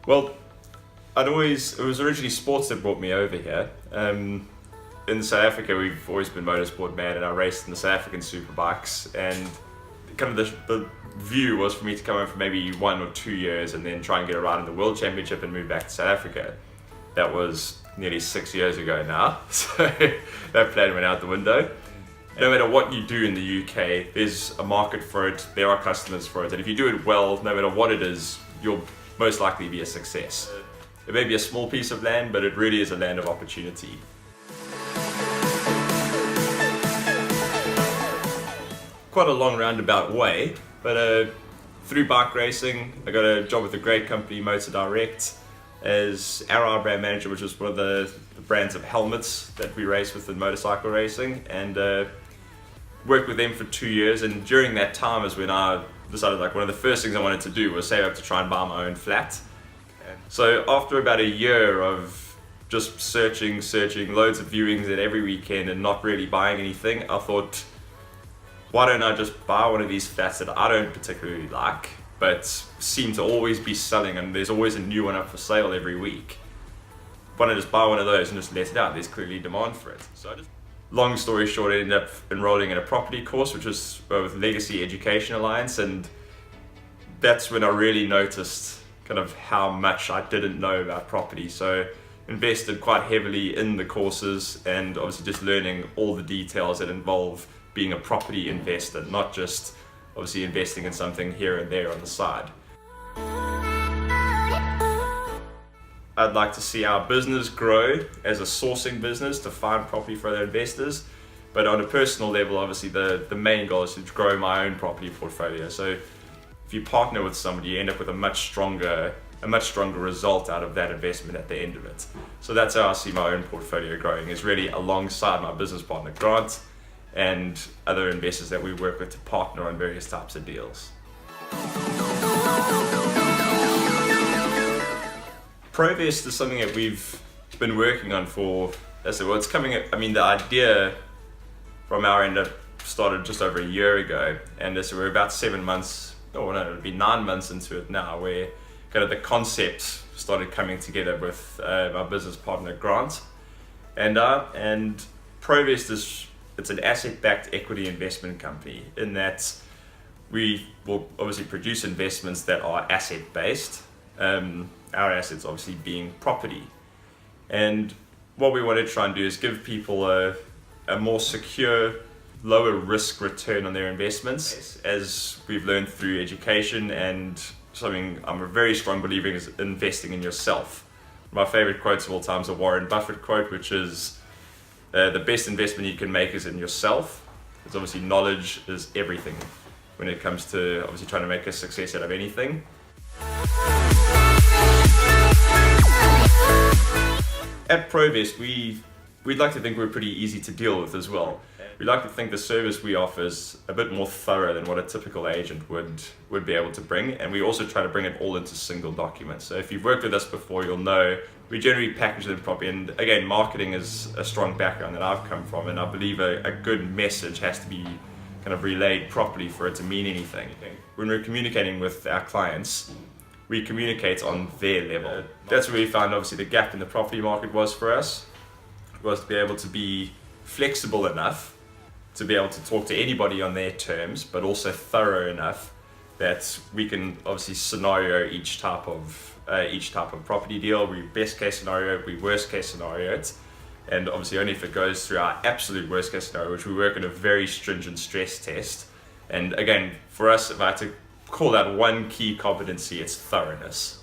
Well, it was originally sports that brought me over here. In South Africa, we've always been motorsport mad, and I raced in the South African superbikes. And kind of the view was for me to come over for maybe 1 or 2 years and then try and get a ride in the World Championship and move back to South Africa. That was nearly 6 years ago now, so that plan went out the window. No matter what you do in the UK, there's a market for it, there are customers for it, and if you do it well, no matter what it is, you'll most likely be a success. It may be a small piece of land, but it really is a land of opportunity. Quite a long roundabout way, but through bike racing, I got a job with a great company, Motor Direct, as RR brand manager, which is one of the brands of helmets that we race with in motorcycle racing, and worked with them for 2 years. And during that time is when I decided one of the first things I wanted to do was save up to try and buy my own flat. So after about a year of just searching, loads of viewings at every weekend and not really buying anything, I thought, why don't I just buy one of these flats that I don't particularly like, but seem to always be selling, and there's always a new one up for sale every week. Why don't I just buy one of those and just let it out? There's clearly demand for it. So long story short, I ended up enrolling in a property course, which was with Legacy Education Alliance, and that's when I really noticed kind of how much I didn't know about property. So invested quite heavily in the courses, and obviously just learning all the details that involve being a property investor, not just obviously investing in something here and there on the side. I'd like to see our business grow as a sourcing business to find property for their investors, but on a personal level, obviously the main goal is to grow my own property portfolio. So if you partner with somebody, you end up with a much stronger result out of that investment at the end of it. So that's how I see my own portfolio growing, is really alongside my business partner Grant and other investors that we work with to partner on various types of deals. Provest is something that we've been working on for, it's coming, the idea from our end started just over a year ago, and so we're about 7 months, it'll be 9 months into it now, where kind of the concept started coming together with my business partner Grant. And Provest it's an asset-backed equity investment company, in that we will obviously produce investments that are asset-based, our assets obviously being property. And what we want to try and do is give people a more secure, lower risk return on their investments, as we've learned through education, and something I'm a very strong believer in is investing in yourself. My favorite quotes of all time is a Warren Buffett quote, which is, the best investment you can make is in yourself. Because obviously knowledge is everything when it comes to obviously trying to make a success out of anything. At Provest, we'd like to think we're pretty easy to deal with as well. We like to think the service we offer is a bit more thorough than what a typical agent would be able to bring, and we also try to bring it all into single documents. So if you've worked with us before, you'll know we generally package them properly, and again, marketing is a strong background that I've come from, and I believe a good message has to be kind of relayed properly for it to mean anything. When we're communicating with our clients, we communicate on their level. That's where we found obviously the gap in the property market was for us, was to be able to be flexible enough to be able to talk to anybody on their terms, but also thorough enough that we can obviously scenario each type of property deal. We best case scenario, we worst case scenario it, and obviously only if it goes through our absolute worst case scenario, which we work in a very stringent stress test. And again, for us, if I had to call out one key competency, it's thoroughness.